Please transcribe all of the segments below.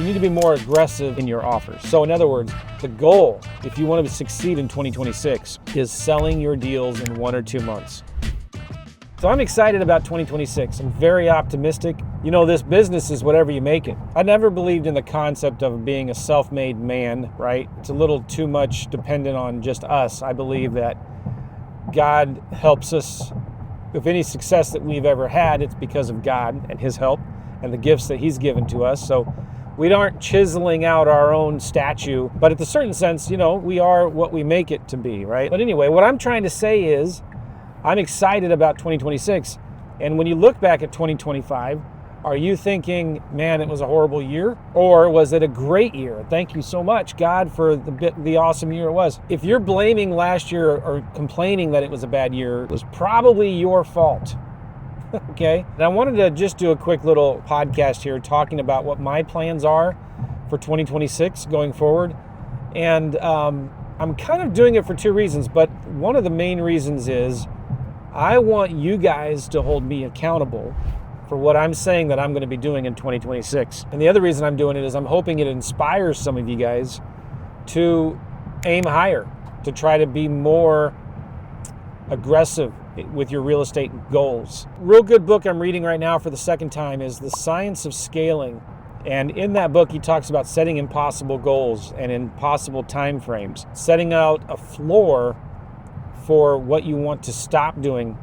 you need to be more aggressive in your offers. So in other words, the goal, if you want to succeed in 2026, is selling your deals in 1 or 2 months. So I'm excited about 2026. I'm very optimistic. You know, this business is whatever you make it. I never believed in the concept of being a self-made man, right? It's a little too much dependent on just us. I believe that God helps us. If any success that we've ever had, it's because of God and His help and the gifts that He's given to us. So we aren't chiseling out our own statue, but in a certain sense, you know, we are what we make it to be, right? But anyway, what I'm trying to say is I'm excited about 2026. And when you look back at 2025, are you thinking, man, it was a horrible year? Or was it a great year? Thank you so much, God, for the awesome year it was. If you're blaming last year or complaining that it was a bad year, it was probably your fault. Okay? And I wanted to just do a quick little podcast here talking about what my plans are for 2026 going forward. And I'm kind of doing it for 2 reasons, but one of the main reasons is I want you guys to hold me accountable for what I'm saying that I'm going to be doing in 2026. And the other reason I'm doing it is I'm hoping it inspires some of you guys to aim higher, to try to be more aggressive with your real estate goals. Real good book I'm reading right now for the second time is The Science of Scaling. And in that book, he talks about setting impossible goals and impossible time frames, setting out a floor for what you want to stop doing,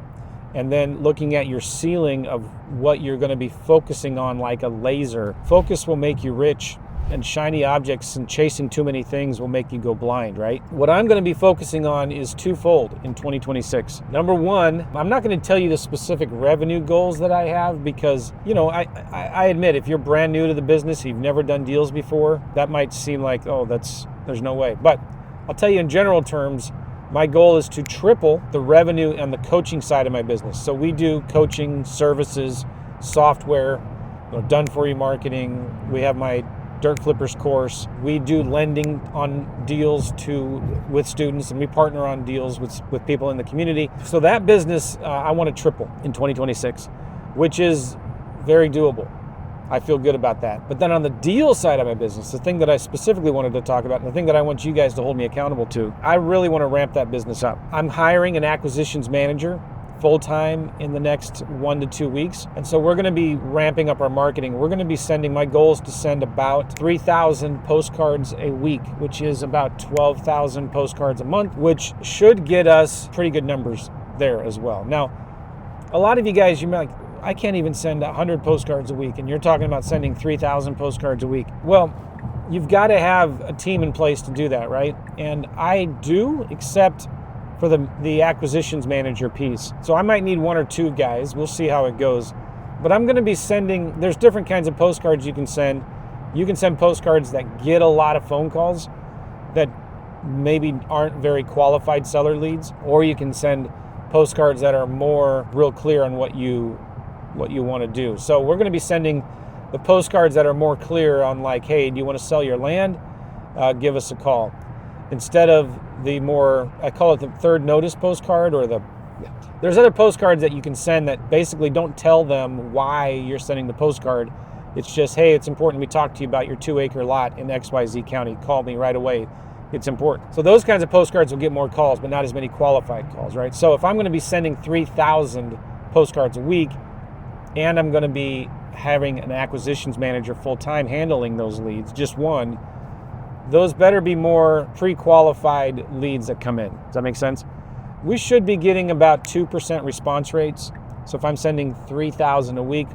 and then looking at your ceiling of what you're going to be focusing on like a laser. Focus will make you rich, and shiny objects and chasing too many things will make you go blind, right? What I'm going to be focusing on is twofold in 2026. Number one, I'm not going to tell you the specific revenue goals that I have because, you know, I admit if you're brand new to the business, you've never done deals before, that might seem like, oh, there's no way. But I'll tell you in general terms, my goal is to triple the revenue on the coaching side of my business. So we do coaching services, software, done-for-you marketing. We have my Dirt Flippers course. We do lending on deals with students, and we partner on deals with people in the community. So that business, I want to triple in 2026, which is very doable. I feel good about that. But then on the deal side of my business, the thing that I specifically wanted to talk about, and the thing that I want you guys to hold me accountable to, I really want to ramp that business up. I'm hiring an acquisitions manager full-time in the next 1 to 2 weeks. And so we're going to be ramping up our marketing. We're going to be my goal is to send about 3,000 postcards a week, which is about 12,000 postcards a month, which should get us pretty good numbers there as well. Now, a lot of you guys, you might like, I can't even send 100 postcards a week, and you're talking about sending 3,000 postcards a week. Well, you've got to have a team in place to do that, right? And I do, except for the acquisitions manager piece. So I might need 1 or 2 guys. We'll see how it goes. But I'm going to be sending, there's different kinds of postcards you can send. You can send postcards that get a lot of phone calls that maybe aren't very qualified seller leads, or you can send postcards that are more real clear on what you want to do. So we're going to be sending the postcards that are more clear on like, hey, do you want to sell your land? Give us a call. Instead of the more, I call it the third notice postcard, or there's other postcards that you can send that basically don't tell them why you're sending the postcard. It's just, hey, it's important we talk to you about your 2-acre lot in XYZ County. Call me right away. It's important. So those kinds of postcards will get more calls, but not as many qualified calls, right? So if I'm going to be sending 3,000 postcards a week, and I'm going to be having an acquisitions manager full-time handling those leads, just one, those better be more pre-qualified leads that come in. Does that make sense? We should be getting about 2% response rates. So if I'm sending 3,000 a week,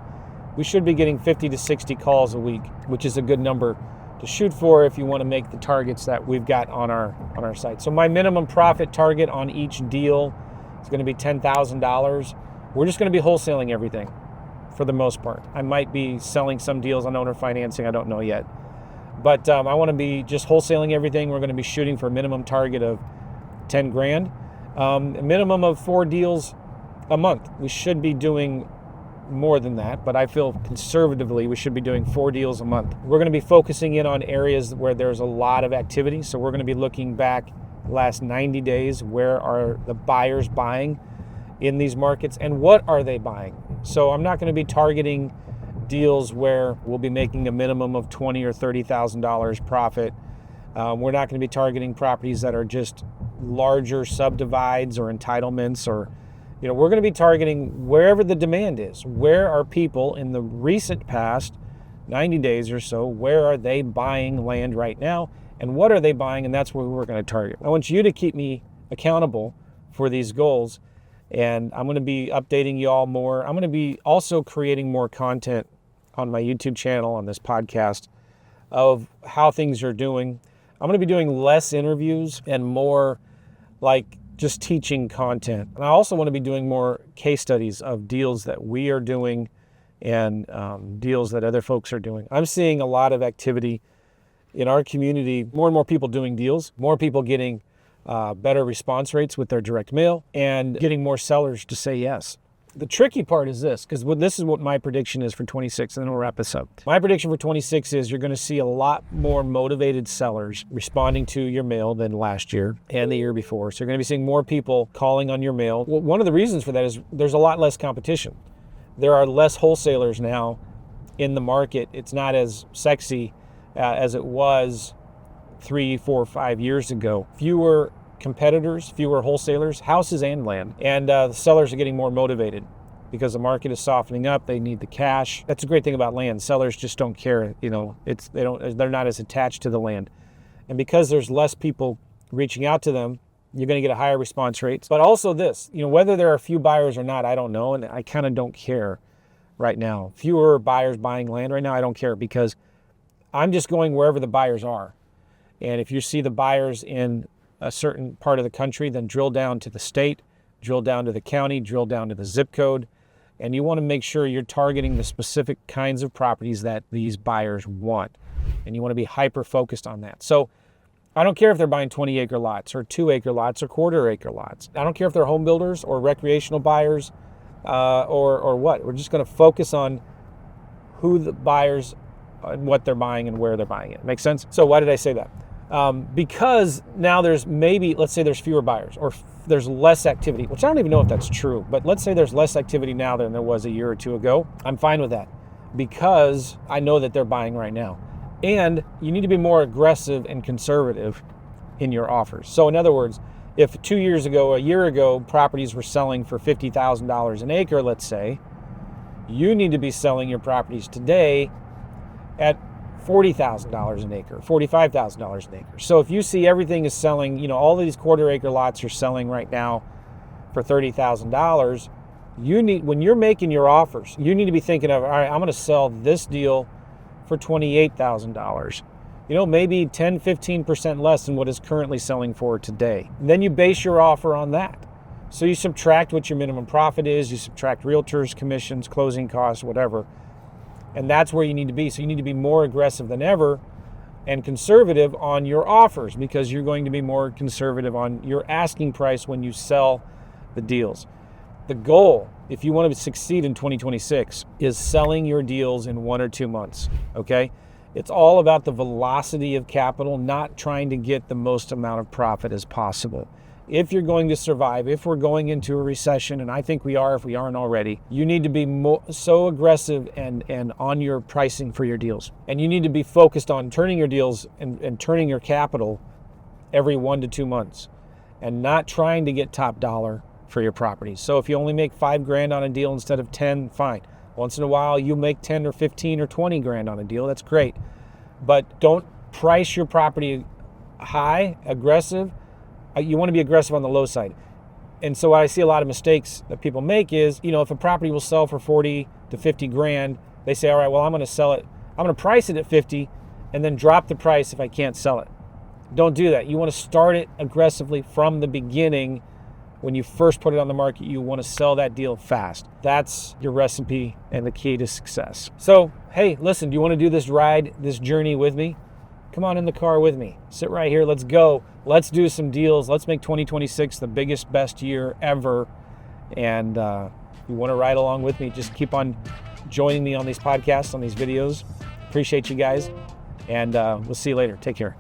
we should be getting 50 to 60 calls a week, which is a good number to shoot for if you want to make the targets that we've got on our site. So my minimum profit target on each deal is going to be $10,000. We're just going to be wholesaling everything for the most part. I might be selling some deals on owner financing. I don't know yet. But I want to be just wholesaling everything. We're going to be shooting for a minimum target of 10 grand, a minimum of 4 deals a month. We should be doing more than that, but I feel conservatively we should be doing 4 deals a month. We're going to be focusing in on areas where there's a lot of activity. So we're going to be looking back the last 90 days. Where are the buyers buying in these markets, and what are they buying? So I'm not going to be targeting deals where we'll be making a minimum of $20,000 or $30,000 profit. We're not going to be targeting properties that are just larger subdivides or entitlements, or we're going to be targeting wherever the demand is. Where are people in the recent past 90 days or so, where are they buying land right now, and what are they buying? And that's where we're going to target. I want you to keep me accountable for these goals, and I'm going to be updating you all more. I'm going to be also creating more content on my YouTube channel, on this podcast, of how things are doing. I'm going to be doing less interviews and more like just teaching content. And I also want to be doing more case studies of deals that we are doing and deals that other folks are doing. I'm seeing a lot of activity in our community, more and more people doing deals, more people getting better response rates with their direct mail, and getting more sellers to say yes. The tricky part is this, because this is what my prediction is for 26, and then we'll wrap this up. My prediction for 26 is you're going to see a lot more motivated sellers responding to your mail than last year and the year before. So you're going to be seeing more people calling on your mail. Well, one of the reasons for that is there's a lot less competition. There are less wholesalers now in the market. It's not as sexy as it was 3, 4, 5 years ago. Fewer competitors, fewer wholesalers, houses and land. And the sellers are getting more motivated because the market is softening up. They need the cash. That's a great thing about land. Sellers just don't care. They're not as attached to the land. And because there's less people reaching out to them, you're going to get a higher response rate. But also this, whether there are a few buyers or not, I don't know. And I kind of don't care right now. Fewer buyers buying land right now, I don't care, because I'm just going wherever the buyers are. And if you see the buyers in a certain part of the country, then drill down to the state, drill down to the county, drill down to the zip code. And you want to make sure you're targeting the specific kinds of properties that these buyers want. And you want to be hyper focused on that. So I don't care if they're buying 20-acre lots or 2-acre lots or quarter-acre lots. I don't care if they're home builders or recreational buyers or what. We're just going to focus on who the buyers and what they're buying and where they're buying it. Make sense? So why did I say that? Because now there's let's say there's fewer buyers or there's less activity, which I don't even know if that's true, but let's say there's less activity now than there was a year or two ago. I'm fine with that because I know that they're buying right now. And you need to be more aggressive and conservative in your offers. So in other words, if a year ago, properties were selling for $50,000 an acre, let's say, you need to be selling your properties today at $40,000 an acre, $45,000 an acre. So if you see everything is selling, all of these quarter-acre lots are selling right now for $30,000, when you're making your offers, you need to be thinking of, all right, I'm going to sell this deal for $28,000. Maybe 10, 15% less than what is currently selling for today. And then you base your offer on that. So you subtract what your minimum profit is, you subtract realtors, commissions, closing costs, whatever. And that's where you need to be. So you need to be more aggressive than ever and conservative on your offers, because you're going to be more conservative on your asking price when you sell the deals. The goal, if you want to succeed in 2026, is selling your deals in 1 or 2 months, okay? It's all about the velocity of capital, not trying to get the most amount of profit as possible. If you're going to survive, if we're going into a recession, and I think we are if we aren't already, you need to be so aggressive and on your pricing for your deals. And you need to be focused on turning your deals and turning your capital every 1 to 2 months and not trying to get top dollar for your properties. So if you only make $5,000 on a deal instead of 10, fine. Once in a while you make 10 or 15 or 20 grand on a deal, that's great. But don't price your property high, aggressive. You want to be aggressive on the low side. And so what I see a lot of mistakes that people make is, if a property will sell for 40 to 50 grand, they say, all right, well, I'm going to sell it. I'm going to price it at 50 and then drop the price if I can't sell it. Don't do that. You want to start it aggressively from the beginning. When you first put it on the market, you want to sell that deal fast. That's your recipe and the key to success. So, hey, listen, do you want to do this ride, this journey with me? Come on in the car with me. Sit right here. Let's go. Let's do some deals. Let's make 2026 the biggest, best year ever. And if you want to ride along with me, just keep on joining me on these podcasts, on these videos. Appreciate you guys. And we'll see you later. Take care.